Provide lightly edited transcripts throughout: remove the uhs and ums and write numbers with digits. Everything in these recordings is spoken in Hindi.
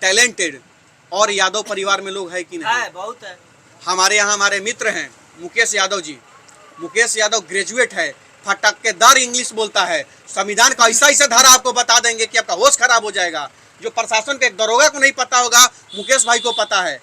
टैलेंटेड और यादव परिवार में लोग है कि नहीं? है, बहुत है। हमारे यहाँ हमारे मित्र हैं मुकेश यादव जी। मुकेश यादव ग्रेजुएट है, फटक्केदार इंग्लिश बोलता है। संविधान का ऐसा ऐसा धारा आपको बता देंगे कि आपका होश खराब हो जाएगा। जो प्रशासन के एक दरोगा को नहीं पता होगा, मुकेश भाई को पता है।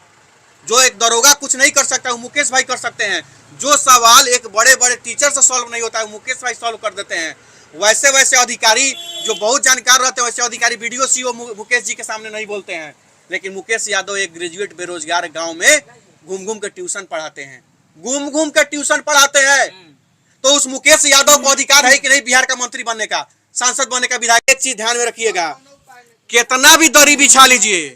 जो एक दरोगा कुछ नहीं कर सकता, वो मुकेश भाई कर सकते हैं। जो सवाल एक बड़े बड़े टीचर से सॉल्व नहीं होता है, मुकेश भाई सॉल्व कर देते हैं। वैसे वैसे अधिकारी जो बहुत जानकार रहते हैं, वैसे अधिकारी वीडियो सीओ मुकेश जी के सामने नहीं बोलते हैं। लेकिन मुकेश यादव एक ग्रेजुएट बेरोजगार गांव में घूम घूम के ट्यूशन पढ़ाते हैं, घूम घूम के ट्यूशन पढ़ाते हैं। तो उस मुकेश यादव को अधिकार है कि नहीं बिहार का मंत्री बनने का, सांसद बनने का, विधायक? एक चीज ध्यान में रखिएगा, कितना भी दरी बिछा लीजिए,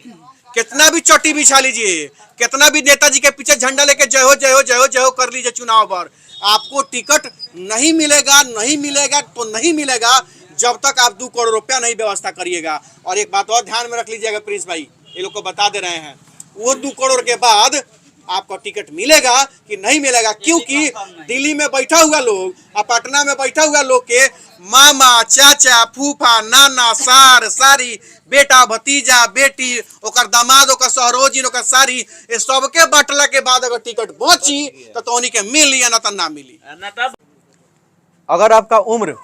कितना भी चोटी बिछा लीजिए, कितना भी नेताजी के पीछे झंडा लेके जय हो जय हो जय हो जय हो कर लीजिए चुनाव पर, आपको टिकट नहीं मिलेगा। नहीं मिलेगा तो नहीं मिलेगा जब तक आप 2 करोड़ रुपया नहीं व्यवस्था करिएगा। और एक बात और ध्यान में रख लीजिएगा प्रिंस भाई, ये लोग को बता दे रहे हैं, वो 2 करोड़ के बाद आपको टिकट मिलेगा कि नहीं मिलेगा। क्योंकि दिल्ली में बैठा हुआ लोग और पटना में बैठा हुआ लोग के मामा, चाचा, फूफा, नाना, सार, सारी, बेटा, भतीजा, बेटी, ओकर दामाद, ओकर सहरोजिन, ओकर सारी, ये सबके बांटला के बाद अगर टिकट बची तो उन्हीं के मिली या ना मिली। अगर आपका उम्र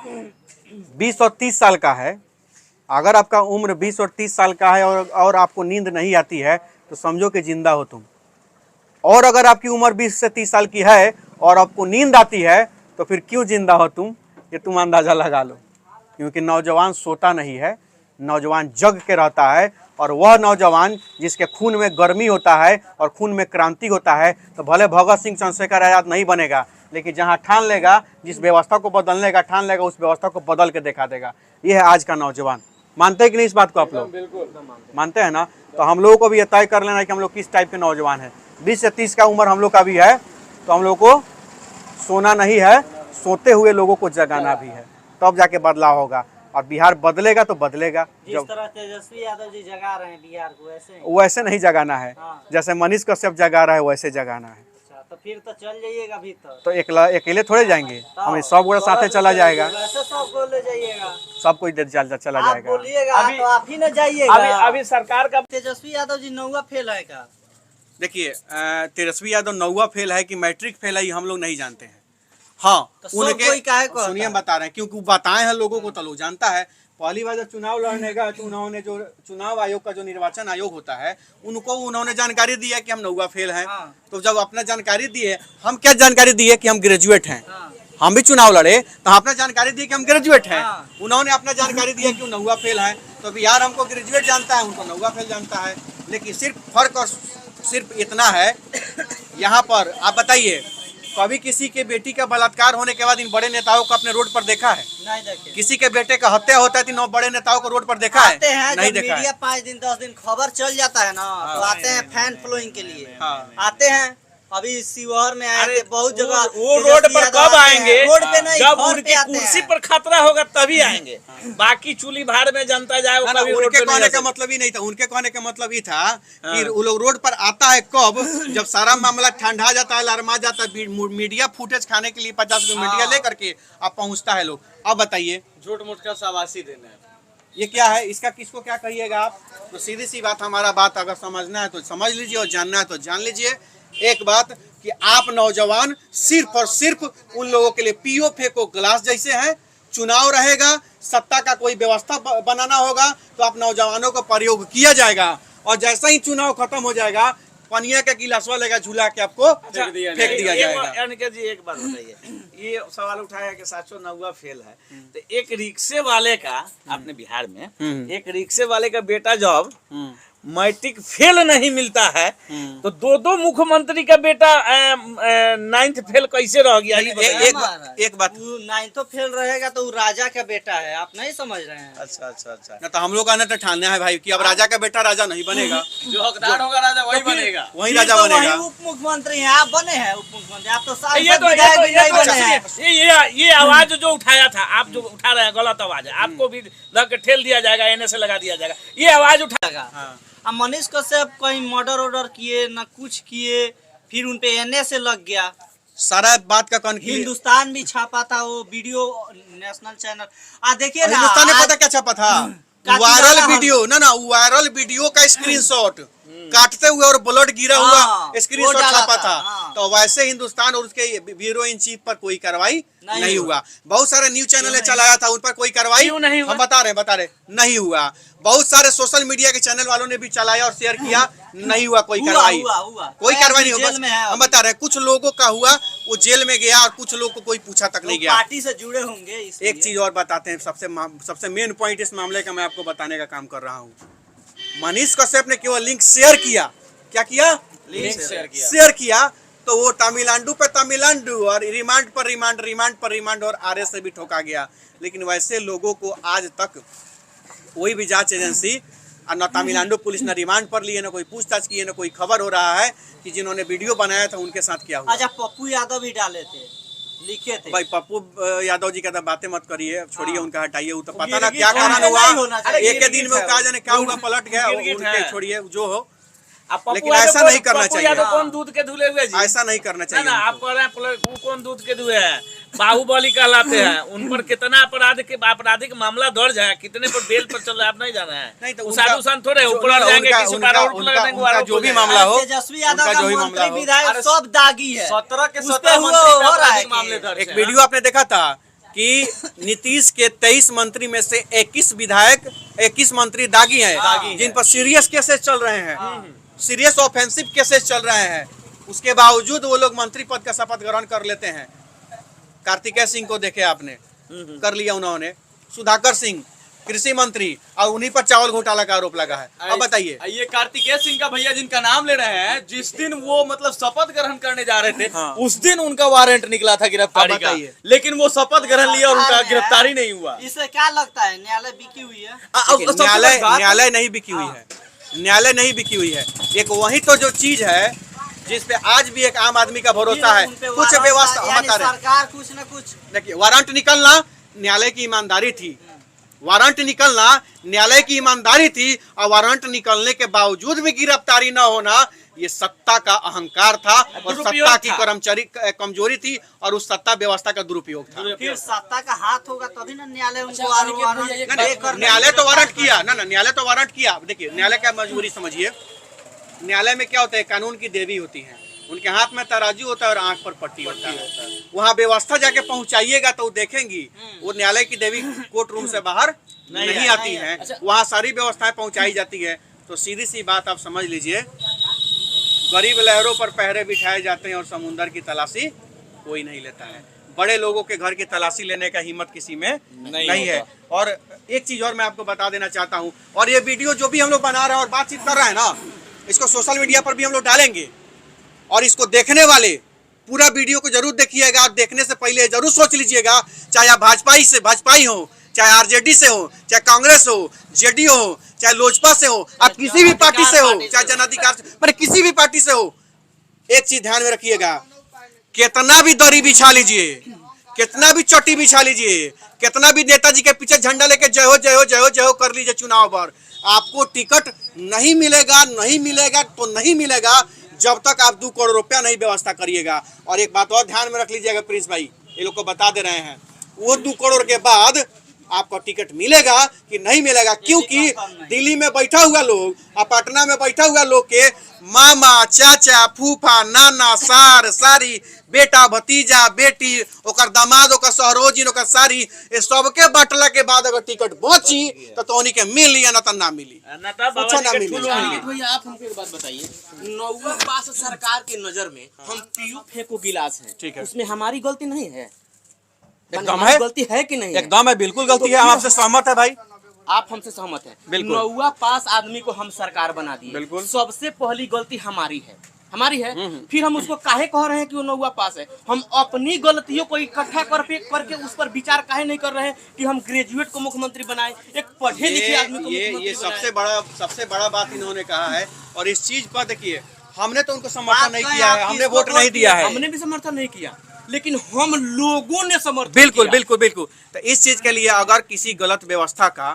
20 और 30 साल का है, अगर आपका उम्र 20 और 30 साल का है और आपको नींद नहीं आती है तो समझो कि जिंदा हो तुम। और अगर आपकी उम्र 20 से 30 साल की है और आपको नींद आती है तो फिर क्यों जिंदा हो तुम, ये तुम अंदाजा लगा लो। क्योंकि नौजवान सोता नहीं है, नौजवान जग के रहता है। और वह नौजवान जिसके खून में गर्मी होता है और खून में क्रांति होता है, तो भले भगत सिंह, चंद्रशेखर आजाद नहीं बनेगा, लेकिन जहाँ ठान लेगा, जिस व्यवस्था को बदलने का ठान लेगा, उस व्यवस्था को बदल के दिखा देगा। ये है आज का नौजवान। मानते हैं कि नहीं इस बात को आप लोग? मानते हैं ना? तो हम लोगों को भी ये तय कर लेना है कि हम लोग किस टाइप के नौजवान हैं। 20 से 30 का उम्र हम लोग का भी है, तो हम लोग को सोना नहीं है, सोते हुए लोगों को जगाना भी है, तब जाके बदलाव होगा। और बिहार बदलेगा तो बदलेगा। जिस तरह तेजस्वी यादव जी जगा रहे हैं बिहार को, वैसे नहीं जगाना है। जैसे मनीष कश्यप जगा रहा है वैसे जगाना है। तो फिर तो चल जाइएगा भीतर। तो अकेले थोड़े जाएंगे, हमें सब गोड़ा साथे चला जाएगा। वैसे सबको ले जाइएगा, सब कोई चला जाएगा। बोलिएगा तो आप ही न जाइएगा। अभी सरकार का तेजस्वी यादव जी 9वां फेल है का? देखिए, तेजस्वी यादव 9वां फेल है कि मैट्रिक फेल है, हम लोग नहीं जानते हैं। हाँ, तो उनके सुनिए हम बता रहे हैं, क्योंकि बताए हैं लोगों को तो लोग जानता है। पहली बार जब चुनाव लड़ने का, तो उन्होंने जो चुनाव आयोग का जो निर्वाचन आयोग होता है, उन्होंने जानकारी दी है कि हम 9वां फेल हैं। तो जब अपना जानकारी दिए, हम क्या जानकारी दिए कि हम ग्रेजुएट हैं। हम भी चुनाव लड़े तो अपना जानकारी दी कि हम ग्रेजुएट हैं। उन्होंने अपना जानकारी दिया कि वो 9वां फेल है। तो बिहार हमको ग्रेजुएट जानता है, उनको 9वां फेल जानता है। लेकिन सिर्फ फर्क और सिर्फ इतना है, यहाँ पर आप बताइए, कभी किसी के बेटी का बलात्कार होने के बाद इन बड़े नेताओं को अपने रोड पर देखा है? नहीं देखे। किसी के बेटे का हत्या होता है तो इन बड़े नेताओं को रोड पर देखा है? नहीं देखा। मीडिया 5 दिन 10 दिन खबर चल जाता है ना, तो आते हैं फैन फॉलोइंग के लिए। आते हैं। अभी शिवहर में आए थे, बहुत जगह। वो रोड पर कब आएंगे? रोड पे नहीं, जब उनकी कुर्सी पर खतरा होगा तभी आएंगे। बाकी चूली भाड़ में जनता जाए, उनके कहने का मतलब ही नहीं था। उनके कहने का मतलब ही था कि वो लोग रोड पर आता है कब, जब सारा मामला ठंडा जाता है, लरमा जाता है, मीडिया फुटेज खाने के लिए 50 मीडिया लेकर के अब पहुंचता है लोग। अब बताइए, झूठ मूठ का शाबाशी देना है, ये क्या है? इसका किसको क्या कहिएगा आप? तो सीधी सी बात, हमारा बात अगर समझना है तो समझ लीजिए और जानना है तो जान लीजिए। एक बात कि आप नौजवान सिर्फ और सिर्फ उन लोगों के लिए पियो फेंको ग्लास जैसे हैं। चुनाव रहेगा, सत्ता का कोई व्यवस्था बनाना होगा तो आप नौजवानों का प्रयोग किया जाएगा। और जैसा ही चुनाव खत्म हो जाएगा, पनिया का गिलासवा लेगा झूला के आपको फेंक दिया जाएगा। अनिकेत जी एक बात बताइए, ये सवाल उठाया कि 709वां फेल है, तो एक रिक्शे वाले का अपने बिहार में एक रिक्शे वाले का बेटा जब मैट्रिक फेल नहीं मिलता है, तो 2 मुख्यमंत्री का बेटा 9th फेल कैसे रह गया? एक बात, 9th फेल रहेगा तो राजा का बेटा है, आप नहीं समझ रहे हैं? अच्छा। ना तो हम लोग का ना तो ठानना है भाई कि अब राजा का बेटा राजा नहीं बनेगा। जो हकदार होगा राजा वही बनेगा, वही राजा बनेगा। उप मुख्यमंत्री हैं, आप बने हैं उप मुख्यमंत्री, आप तो सांसद ये आवाज जो उठाया था, आप जो उठा रहे हैं गलत आवाज है, आपको भी लग के ठेल दिया जाएगा, एने से लगा दिया जाएगा। ये आवाज उठाएगा। अब मनीष कश्यप कहीं मर्डर किए ना कुछ किए, फिर उनपे एनए से लग गया। सारा बात का हिंदुस्तान भी छापा था वो वीडियो, नेशनल चैनल। देखिए ना, हिंदुस्तान ने पता क्या छापा था? वायरल वीडियो ना वायरल वीडियो का स्क्रीनशॉट काटते हुए और ब्लड गिरा हुआ स्क्रीनशॉट वो डाला छापा था, था। तो वैसे हिंदुस्तान और उसके ब्यूरो इन चीफ पर कोई कार्रवाई नहीं हुआ। बहुत सारे न्यूज चैनल चलाया था, उन पर कोई कार्रवाई क्यों नहीं हुआ? हम बता रहे नहीं हुआ। बहुत सारे सोशल मीडिया के चैनल वालों ने भी चलाया और शेयर किया, नहीं हुआ कोई कार्रवाई। कोई कार्रवाई नहीं हुआ। हम बता रहे हैं कुछ लोगों का हुआ, वो जेल में गया और कुछ लोग को कोई पूछा तक नहीं गया। पार्टी से जुड़े होंगे। एक चीज और बताते हैं, सबसे मेन पॉइंट इस मामले का मैं आपको बताने का काम कर रहा हूँ। मनीष कश्यप ने केवल लिंक शेयर किया। क्या किया? लिंक शेयर किया तो वो तमिलनाडु पे तमिलनाडु और रिमांड पर रिमांड और आरएस से भी ठोका गया। लेकिन वैसे लोगों को आज तक कोई भी जांच एजेंसी न तमिलनाडु पुलिस न रिमांड पर लिए, न कोई पूछताछ की है, न कोई खबर हो रहा है कि जिन्होंने वीडियो बनाया था उनके साथ क्या हुआ। अच्छा, पप्पू यादव भी डाले थे, लिखे थे। भाई पप्पू यादव जी का तो बातें मत करिए, छोड़िए उनका, हटाइए। वो तो पता ना गिरगिट क्या कारण होना हुआ, चाहिए। एक दिन में कहा जाने क्या हुआ, पलट गया। गिरगिट उनके है। छोड़िए जो हो, पप्पू लेकिन यादव ऐसा कौन- नहीं करना पप्पू चाहिए। यादव कौन दूध के धुले हुए जी? ऐसा नहीं करना ना चाहिए ना, आप उनको। कह रहे हैं वो कौन दूध के धुए हैं? बाहुबली कहलाते हैं। उन पर कितना आपराधिक मामला दर्ज है, कितने पर बेल पर चल रहा है, आप नहीं जाना है। नहीं तो उषा दूषण थोड़े जो- ऊपर ना, जाएंगे, उनका- किसी उनका- पर आरोप उनका- लगा देंगे, उनका आरोप जो हो भी जाएगा। मामला हो, तेजस्वी यादव उनका का जो भी मामला मंत्री हो। विधायक सब दागी है। 17 के उस पे 17 हुआ- मंत्री पे हो रहा है आपराधिक कि- मामले दर्ज एक हैं। वीडियो आपने देखा था कि नीतीश के 23 मंत्री में से 21 विधायक, 21 मंत्री दागी हैं, जिन पर सीरियस केसेस चल रहे हैं, सीरियस ऑफेंसिव केसेस चल रहे हैं। उसके बावजूद वो लोग मंत्री पद का शपथ ग्रहण कर लेते हैं। कार्तिकेय सिंह को देखे आपने, कर लिया उन्होंने। सुधाकर सिंह कृषि मंत्री, और उन्हीं पर चावल घोटाला का आरोप लगा है। अब बताइए, ये कार्तिकेय सिंह का भैया जिनका नाम ले रहे हैं, जिस दिन वो मतलब शपथ ग्रहण करने जा रहे थे, हाँ। उस दिन उनका वारंट निकला था गिरफ्तारी अब का, बताइए। लेकिन वो शपथ ग्रहण लिया और उनका गिरफ्तारी नहीं हुआ। इससे क्या लगता है, न्यायालय बिकी हुई है? देखिए, न्यायालय नहीं बिकी हुई है, न्यायालय नहीं बिकी हुई है। एक वही तो जो चीज है जिस पे आज भी एक आम आदमी का भरोसा है। उन पे कुछ वारंट व्यवस्था था, हम बता यानी रहे हैं। सरकार कुछ न कुछ। देखिए, वारंट निकलना न्यायालय की ईमानदारी थी, वारंट निकलना न्यायालय की ईमानदारी थी, और वारंट निकलने के बावजूद भी गिरफ्तारी न होना ये सत्ता का अहंकार था और सत्ता की कर्मचारी कमजोरी थी और उस सत्ता व्यवस्था का दुरुपयोग था। फिर सत्ता का हाथ होगा तभी ना न्यायालय उनको वारंट न्यायालय तो वारंट किया ना, न्यायालय तो वारंट किया। देखिए, न्यायालय का मजबूरी समझिए। न्यायालय में क्या होता है, कानून की देवी होती है, उनके हाथ में तराजू होता है और आंख पर पट्टी होता है। वहाँ व्यवस्था जाके पहुँचाइएगा तो वो देखेंगी। वो न्यायालय की देवी कोर्ट रूम से बाहर नहीं आती है, वहाँ सारी व्यवस्थाएं पहुँचाई जाती है। तो सीधी सी बात आप समझ लीजिए, गरीब लहरों पर पहरे बिठाए जाते हैं और समुंदर की तलाशी कोई नहीं लेता है। बड़े लोगों के घर की तलाशी लेने का हिम्मत किसी में नहीं है। और एक चीज और मैं आपको बता देना चाहता हूँ, और ये वीडियो जो भी हम लोग बना रहे हैं और बातचीत कर रहे हैं ना, इसको सोशल मीडिया पर भी हम लोग डालेंगे। और इसको देखने वाले पूरा वीडियो को जरूर देखिएगा। और देखने से पहले जरूर सोच लीजिएगा, चाहे आप भाजपाई हो, चाहे आरजेडी से हो, चाहे कांग्रेस हो, जेडीयू हो, चाहे लोजपा से हो, आप किसी भी पार्टी से हो, चाहे जन अधिकार से, मतलब किसी भी पार्टी से हो, एक चीज ध्यान में रखिएगा, कितना भी दरी बिछा लीजिए, कितना भी चट्टी बिछा लीजिए, कितना भी नेताजी के पीछे झंडा लेके जय हो जय हो जय हो जय हो कर लीजिए चुनाव पर, आपको टिकट नहीं मिलेगा तो नहीं मिलेगा जब तक आप 2 करोड़ रुपया नहीं व्यवस्था करिएगा। और एक बात और ध्यान में रख लीजिएगा प्रिंस भाई, ये लोग को बता दे रहे हैं, वो 2 करोड़ के बाद आपको टिकट मिलेगा कि नहीं मिलेगा, क्योंकि दिल्ली में बैठा हुआ लोग और पटना में बैठा हुआ लोग के मामा, चाचा, फूफा, नाना, सार, सारी, बेटा, भतीजा, बेटी, ओकर दामाद, ओकर सहरोजिन, ओकर सारी, ये सबके बांटला के बाद अगर टिकट बची तो उन्हीं के मिली या ना तो ना मिली, कुछ ना मिली। भैया आप हमको एक बात बताइए, 9वां पास सरकार की नजर में हम पीयू फेंको गिलास हैं, ठीक है। उसमें हमारी गलती नहीं है? एकदम है, गलती है कि नहीं? एकदम है, बिल्कुल गलती है। हम आपसे सहमत है भाई, आप हमसे सहमत हैं? बिल्कुल। 9वां पास आदमी को हम सरकार बना दिए, बिल्कुल। सबसे पहली गलती हमारी है, फिर हम उसको काहे कह रहे हैं कि वो 9वां पास है? हम अपनी गलतियों को इकट्ठा करके उस पर विचार काहे नहीं कर रहे हैं कि हम ग्रेजुएट को मुख्यमंत्री बनाए, एक पढ़े लिखे आदमी को ये मुख्यमंत्री सबसे बड़ा बात इन्होंने कहा है। और इस चीज पर देखिए, हमने तो उनको समर्थन नहीं किया है, हमने वोट नहीं दिया है, हमने भी समर्थन नहीं किया, लेकिन हम लोगों ने समर्थन बिल्कुल किया। बिल्कुल बिल्कुल। तो इस चीज के लिए अगर किसी गलत व्यवस्था का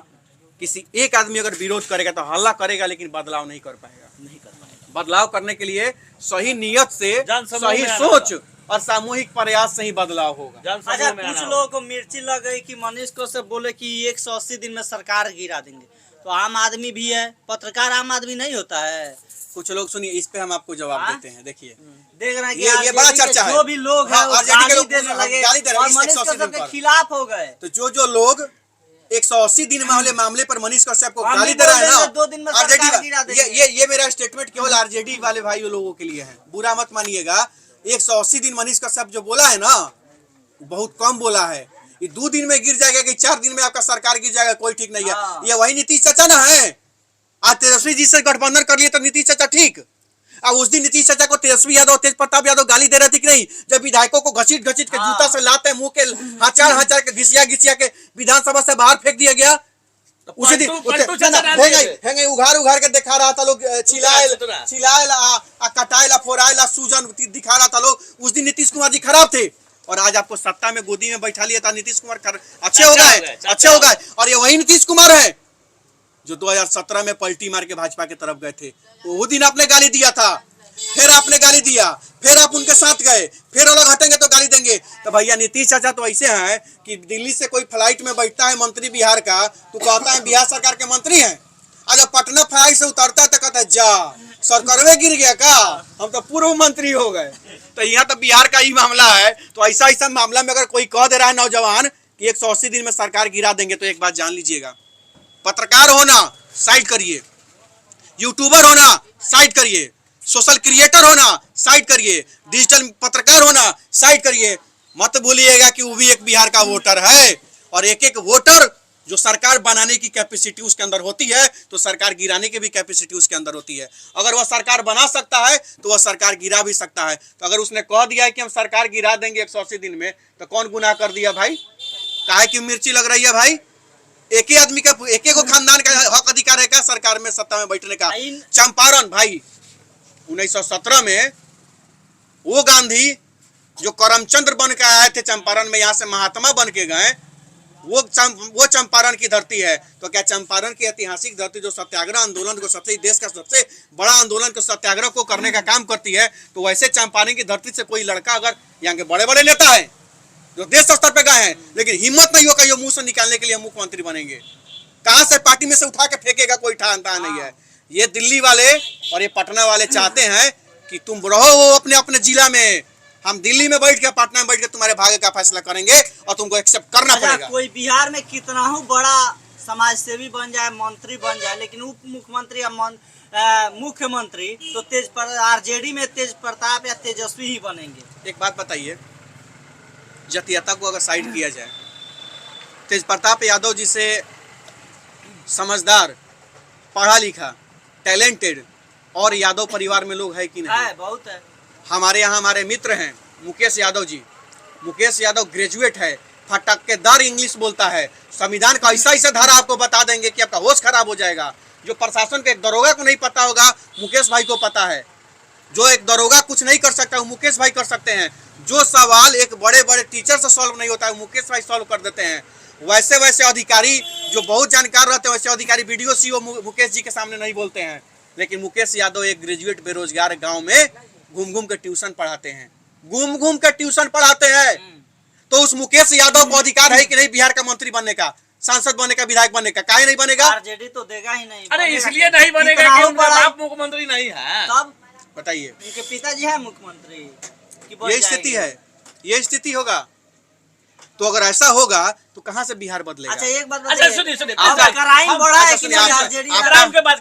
किसी एक आदमी अगर विरोध करेगा तो हल्ला करेगा, लेकिन बदलाव नहीं कर पाएगा। बदलाव करने के लिए सही नियत से, सही सोच और सामूहिक प्रयास से ही बदलाव होगा। अच्छा, कुछ लोगों को मिर्ची लग गई कि मनीष को से बोले कि 180 दिन में सरकार गिरा देंगे, तो आम आदमी भी है, पत्रकार आम आदमी नहीं होता है। कुछ लोग सुनिए, इस पे हम आपको जवाब देते हैं। देखिए देख रहे हैं कि ये बड़ा चर्चा है, जो भी लोग हैं वो आरजेडी के गाली लोग देने लगे गाली दे रहे और हैं मनीष 180 दिन कश्यप के पर। खिलाफ हो गए। तो जो लोग 180 दिन मामले पर मनीष कश्यप को हम गाली भी दे रहा है बोल ना, देंगे, 2 दिन में आरजेडी सरकार गिरा देंगे। ये मेरा स्टेटमेंट केवल आरजेडी वाले भाई लोगों के लिए है, बुरा मत मानिएगा। 180 दिन मनीष कश्यप जो बोला है ना, बहुत कम बोला है। ये 2 दिन में गिर जाएगा कि 4 दिन में आपका सरकार गिर जाएगा, कोई ठीक नहीं है। ये वही नीतीश चाचा ना है। आज तेजस्वी जी से गठबंधन कर लिए तो नीतीश चाचा ठीक। अब उस दिन नीतीश चाचा को तेजस्वी यादव, तेज प्रताप यादव गाली दे रहे थे कि नहीं, जब विधायकों को घसीट के जूता से लाते हैं, मुंह के हचार के घिसिया के विधानसभा से बाहर फेंक दिया गया। उसी दिन हेंगे उघार के दिखा रहा था लोग, चिलाएला कटाएला फोराएला सूजन दिखा रहा था लोग। उस दिन नीतीश कुमार जी खराब थे और आज आपको सत्ता में गोदी में बैठा लिया था नीतीश कुमार अच्छे हो गए। और ये वही नीतीश कुमार है जो 2017 में पलटी मार के भाजपा की तरफ गए थे। वो दिन आपने गाली दिया था, फिर आपने गाली दिया, फिर आप उनके साथ गए, फिर अलग हटेंगे तो गाली देंगे। तो भैया नीतीश चाचा तो ऐसे हैं कि दिल्ली से कोई फ्लाइट में बैठता है मंत्री बिहार का, तो कहता है बिहार सरकार के मंत्री हैं। अगर पटना फ्लाइट से उतरता है तो कहता है जा सरकारवे गिर गया का, हम तो पूर्व मंत्री हो गए। तो यहाँ तो बिहार का ही मामला है। तो ऐसा मामला में अगर कोई कह दे रहा है नौजवान कि 180 दिन में सरकार गिरा देंगे, तो एक बात जान लीजिएगा, पत्रकार होना साइड करिए, यूट्यूबर होना साइड करिए, सोशल क्रिएटर होना साइड करिए, डिजिटल पत्रकार होना साइड करिए। मत भूलिएगा कि वो भी एक बिहार का वोटर है और एक वोटर जो सरकार बनाने की कैपेसिटी उसके अंदर होती है, तो सरकार गिराने की भी कैपेसिटी उसके अंदर होती है। अगर वह सरकार बना सकता है तो वह सरकार गिरा भी सकता है। तो अगर उसने कह दिया है कि हम सरकार गिरा देंगे 180 दिन में, तो कौन गुनाह कर दिया भाई? काहे की मिर्ची लग रही है भाई? एक ही आदमी का, एक ही खानदान का हक अधिकार है क्या सरकार में सत्ता में बैठने का? चंपारण भाई 1917 में वो गांधी जो करमचंद्र बन के आए थे चंपारण में, यहाँ से महात्मा बन के गए, वो चंपारण की धरती है। तो क्या चंपारण की ऐतिहासिक धरती जो सत्याग्रह आंदोलन को सबसे देश का सबसे बड़ा आंदोलन को सत्याग्रह को करने का काम करती है, तो वैसे चंपारण की धरती से कोई लड़का अगर यहाँ के बड़े बड़े नेता है जो देश स्तर पे गए हैं, लेकिन हिम्मत नहीं होगा ये मुंह से निकालने के लिए मुख्यमंत्री बनेंगे, कहां से पार्टी में से उठा के फेंकेगा कोई ठानता नहीं है। ये दिल्ली वाले और ये पटना वाले चाहते हैं कि तुम रहो अपने अपने जिला में, हम दिल्ली में बैठ के पटना में बैठ के तुम्हारे भाग्य का फैसला करेंगे और तुमको एक्सेप्ट करना पड़ेगा। कोई बिहार में कितना ही बड़ा समाज सेवी बन जाए, मंत्री बन जाए, लेकिन उप मुख्यमंत्री या मुख्यमंत्री तो आरजेडी में तेज प्रताप या तेजस्वी ही बनेंगे। एक बात बताइए, जातीयता को अगर साइड किया जाए, तेज प्रताप यादव जी से समझदार, पढ़ा लिखा, टैलेंटेड और यादव परिवार में लोग है कि नहीं? है, बहुत है। हमारे यहाँ हमारे मित्र हैं मुकेश यादव जी। मुकेश यादव ग्रेजुएट है, फटक्केदार इंग्लिश बोलता है, संविधान का ऐसा धारा आपको बता देंगे कि आपका होश खराब हो जाएगा। जो प्रशासन के एक दरोगा को नहीं पता होगा, मुकेश भाई को पता है। जो एक दरोगा कुछ नहीं कर सकता वो मुकेश भाई कर सकते हैं। जो सवाल एक बड़े बड़े टीचर से सॉल्व नहीं होता है मुकेश भाई सॉल्व कर देते हैं। वैसे वैसे अधिकारी जो बहुत जानकार रहते हैं, वैसे अधिकारी वीडियो सीओ मुकेश जी के सामने नहीं बोलते हैं। लेकिन मुकेश यादव एक ग्रेजुएट बेरोजगार गांव में घूम घूम के ट्यूशन पढ़ाते हैं, घूम घूम के ट्यूशन पढ़ाते हैं। तो उस मुकेश यादव को अधिकार है कि नहीं बिहार का मंत्री बनने का, सांसद बनने का, विधायक बनने का? काहे नहीं बनेगा? आरजेडी तो देगा ही नहीं। अरे इसलिए नहीं बनेगा कि उनका बाप मुख्यमंत्री नहीं है। तब बताइए, उनके पिताजी है मुख्यमंत्री। ये स्थिति है, ये स्थिति होगा। तो अगर ऐसा होगा तो कहां से बिहार बदलेगा? अच्छा एक बात अच्छा सुनिए क्राइम बढ़ा है कि नहीं आरजेडी?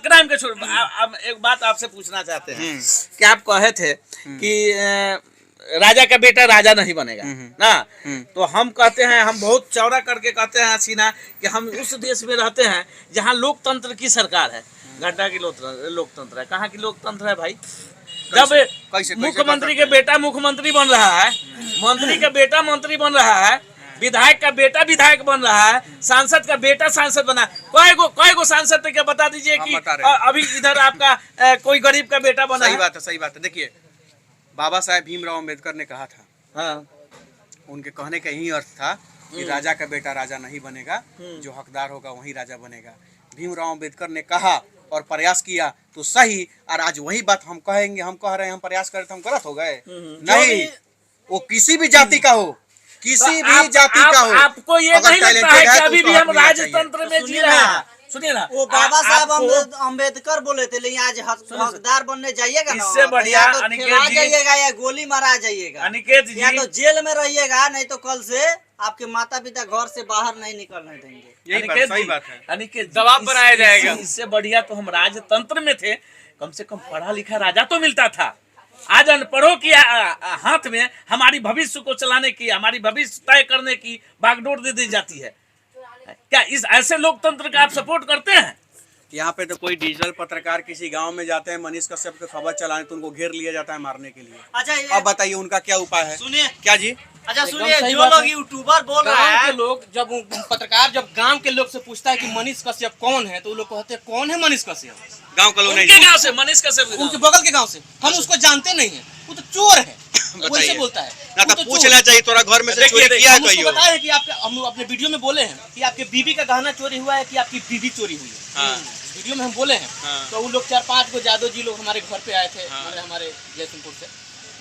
क्राइम के छोड़, अब एक बात आपसे पूछना चाहते हैं कि आप कहे थे कि राजा का बेटा राजा नहीं बनेगा ना, तो हम कहते हैं, हम बहुत चौड़ा करके कहते हैं हसीना कि हम उस देश में रहते हैं जहाँ लोकतंत्र की सरकार है। घंटा की लोकतंत्र है, कहाँ की लोकतंत्र है भाई? जब मुख्यमंत्री के बेटा मुख्यमंत्री बन रहा है, मंत्री का बेटा मंत्री बन रहा है, विधायक का बेटा विधायक बन रहा है, सांसद का बेटा सांसद बना, कई गो सांसद क्या बता दीजिए कि अभी इधर आपका कोई गरीब का बेटा बना? सही बात है, सही बात है। देखिए बाबा साहेब भीमराव अम्बेडकर ने कहा था, हाँ, उनके कहने का यही अर्थ था कि राजा का बेटा राजा नहीं बनेगा, जो हकदार होगा वही राजा बनेगा। भीमराव अम्बेडकर ने कहा और प्रयास किया तो सही, और आज वही बात हम कहेंगे, हम कह रहे हैं, हम प्रयास कर रहे थे, हम गलत हो गए? नहीं, वो किसी भी जाति का हो, किसी भी जाति का हो, आपको ये नहीं लगता है कि अभी भी हम राजतंत्र में जी रहे हैं? सुनिए ना, वो बाबा साहब आपको अम्बेडकर बोले थे, लेकिन आज हकदार बनने जाइएगा ना, इससे बढ़िया या तो अनिकेत ठेला जी- जाइएगा या गोली मारा जाइएगा, अनिकेत जी या तो जेल में रहिएगा, नहीं तो कल से आपके माता पिता घर से बाहर नहीं निकलने देंगे। यही बात, अनिकेत सही जी, बात है। अनिकेत दबाव बनाया जाएगा। इससे बढ़िया तो हम राजतंत्र में थे, कम से कम पढ़ा लिखा राजा तो मिलता था। आज अनपढ़ों की हाथ में हमारी भविष्य को चलाने की, हमारी भविष्य तय करने की बागडोर दे दी जाती है। क्या इस ऐसे लोकतंत्र का आप सपोर्ट करते हैं? यहाँ पे तो कोई डिजिटल पत्रकार किसी गांव में जाते हैं, मनीष कश्यप को खबर चलाने, तो उनको घेर लिया जाता है मारने के लिए। अच्छा अब बताइए उनका क्या उपाय है? सुनिए, क्या जी? अच्छा एकदम सुनिए, सही जो बात लोग है। यूट्यूबर बोल रहे गांव के हैं, लोग जब पत्रकार जब गांव के लोग से पूछता है कि मनीष कश्यप कौन है, तो वो लोग कहते हैं कौन है मनीष कश्यप? गांव का लोग उनके नहीं। गांव से मनीष कश्यप उनके बगल के गांव से, हम उसको जानते नहीं है, वो तो चोर है, वो ऐसे बोलता है। ना वो तो तो पूछ चोर लेना चाहिए, तोरा घर में से देखिए, चोरी किया है हम उसको कहियो। बताए हैं कि हम अपने वीडियो में बोले हैं कि आपके बीबी का गहना चोरी हुआ है कि आपकी बीबी चोरी हुई है। हाँ। वीडियो में हम बोले हैं। हाँ। तो वो लोग 4-5 को जादव जी लोग हमारे घर पे आए थे, हमारे जयसिंहपुर से।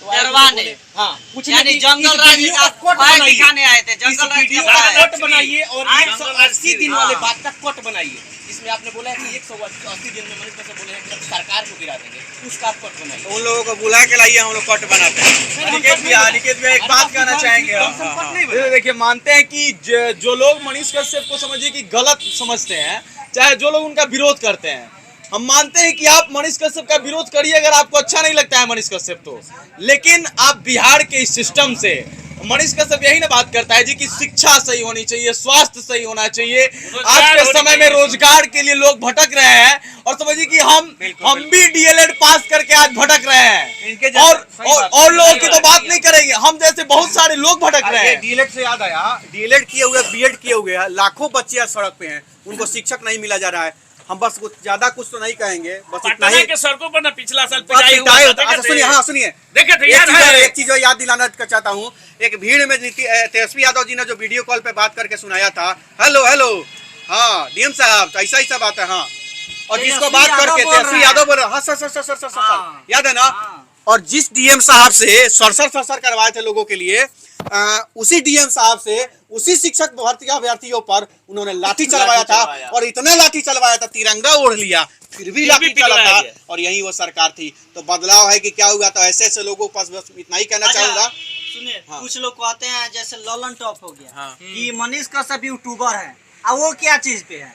तो आए थे, डरवाने। तो बोले, हाँ, पूछने यानी की जंगल इस राज वीडियो का का कोट फाइल बनाइए। दिखाने आए थे, इस जंगल राज वीडियो का का फाइल। कोट बनाइए और आज 180 दिन हाँ। वाले बात का कोट बनाइए। इसमें आपने बोला है कि 180 दिन में मनीष कश्यप बोले हैं कि सरकार को गिरा देंगे, उसका आप कोट बनाइए। उन लोगों को बुला के लाइए, हम लोग कट बनाते हैं। अनिकेत भैया एक बात कहना चाहेंगे। देखिए, मानते हैं कि जो लोग मनीष कश्यप को समझिए कि गलत समझते हैं, चाहे जो लोग उनका विरोध करते हैं, हम मानते हैं कि आप मनीष कश्यप का विरोध करिए अगर आपको अच्छा नहीं लगता है मनीष कश्यप तो, लेकिन आप बिहार के इस सिस्टम से, मनीष कश्यप यही ना बात करता है जी कि शिक्षा सही होनी चाहिए, स्वास्थ्य सही होना चाहिए। आज के समय में रोजगार के लिए लोग भटक रहे हैं, और समझिए कि हम भी डीएलएड पास करके आज भटक रहे हैं, और लोगों की तो बात नहीं करेंगे, हम जैसे बहुत सारे लोग भटक रहे हैं। डीएलएड से याद आया, डीएलएड किए हुए, बीएड किए हुए हैं, लाखों बच्चे आज सड़क पे हैं, उनको शिक्षक नहीं मिला जा रहा है। हम बस कुछ ज्यादा कुछ तो नहीं कहेंगे, बस इतना पटना ही। के सड़कों पर ना पिछला साल बस पिटाई पिटाई हुआ होता है। अच्छा सुनिए, हाँ सुनिए, देखे थे याद है? एक चीज और याद दिलाना चाहता हूँ। एक भीड़ में तेजस्वी यादव जी ने जो वीडियो कॉल पे बात करके सुनाया था, हेलो हेलो, हाँ डीएम साहब, ऐसा ऐसा बात है, हाँ, और जिसको बात करके तेजस्वी यादव बोल रहे, हाँ सर, हाँ। याद है ना? हाँ। और जिस डीएम साहब से सर करवाए थे लोगों के लिए, उसी डीएम साहब से उसी शिक्षक अभ्यर्थियों पर उन्होंने लाठी चलवाया था, और इतना लाठी चलवाया था, तिरंगा ओढ़ लिया, फिर भी लाठी चला था, और यही वो सरकार थी। तो बदलाव है कि क्या हुआ? तो ऐसे ऐसे लोगों के पास बस इतना ही कहना चाहूंगा। सुनिए, हाँ। कुछ लोग कहते हैं जैसे ललन टॉप हो गया, हाँ। कि मनीष कश्यप यूट्यूबर है, अब वो क्या चीज पे है?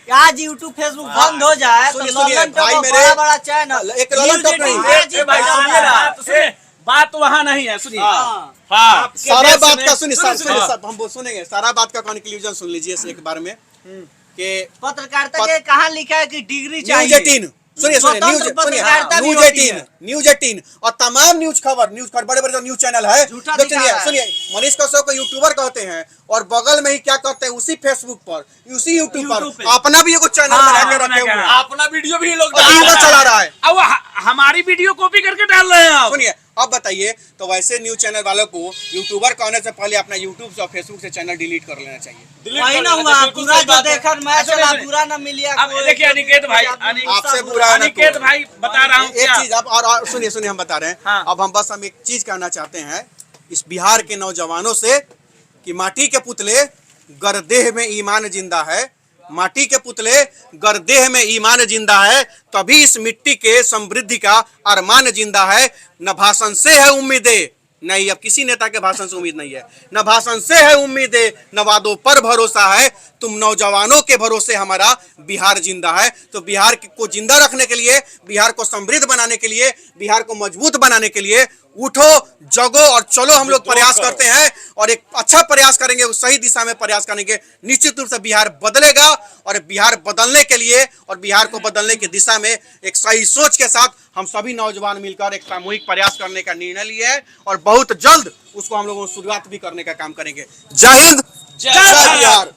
आज यूट्यूब फेसबुक बंद हो जाए तो सुनिए, ललन भाई टॉप मेरे- बड़ा बड़ा चैनल, एक ललन टॉप नहीं, बात वहाँ नहीं है, सुनिए। हाँ। हाँ, सारा बात का सुनिए, सुनिए। हम सुनेंगे, सारा बात का कंक्लूजन सुन लीजिए एक बार में कि पत्रकारिता के कहाँ लिखा है कि डिग्री न्यूज चाहिए? 18 सुनिए स्वतंत्र पत्रकारिता भी होती है। न्यूज 18 और तमाम न्यूज खबर बड़े बड़े जो न्यूज चैनल है, झूठा जो दिखा रहा है। सुनिए, मनीष कश्यप को यूट्यूबर कहते हैं, और बगल में ही क्या कहते हैं, उसी फेसबुक पर, उसी यूट्यूब YouTube पर पे। अपना भी एगो चैनल हाँ, बना के रखे हुए हैं, अपना वीडियो भी लोग और वीडियो चला रहा है। अब हमारी वीडियो कॉपी करके डाल रहे हैं आप। सुनिए, अब बताइए, तो वैसे न्यूज चैनल वालों को यूट्यूबर कहने से पहले अपना यूट्यूब से और फेसबुक से चैनल डिलीट कर लेना चाहिए। वही ना हुआ, पूरा जो देखकर मैं अच्छा, चला सुनिए, पूरा न मिलिया। अब देखिए अनिकेत भाई, आपसे बुरा है ना अनिकेत तो। भाई बता रहा हूँ एक क्या? चीज अब और सुनिए हम बता रहे हैं। हाँ। अब हम एक चीज कहना चाहते हैं इस बिहार के नौजवानों से कि माटी के पुतले गर्देह में ईमान जिंदा है, माटी के पुतले गर्देह में ईमान जिंदा है, तभी इस मिट्टी के समृद्धि का अरमान जिंदा है। न भाषण से है उम्मीदें, नहीं, अब किसी नेता के भाषण से उम्मीद नहीं है, न भाषण से है उम्मीदें, न वादों पर भरोसा है, तुम नौजवानों के भरोसे हमारा बिहार जिंदा है। तो बिहार को जिंदा रखने के लिए, बिहार को समृद्ध बनाने के लिए, बिहार को मजबूत बनाने के लिए उठो, जगो और चलो। हम लोग प्रयास करते हैं और एक अच्छा प्रयास करेंगे, उस सही दिशा में प्रयास करेंगे, निश्चित रूप से बिहार बदलेगा। और बिहार बदलने के लिए और बिहार को बदलने की दिशा में एक सही सोच के साथ हम सभी नौजवान मिलकर एक सामूहिक प्रयास करने का निर्णय लिया है, और बहुत जल्द उसको हम लोगों शुरुआत भी करने का काम करेंगे। जय हिंद, जय बिहार।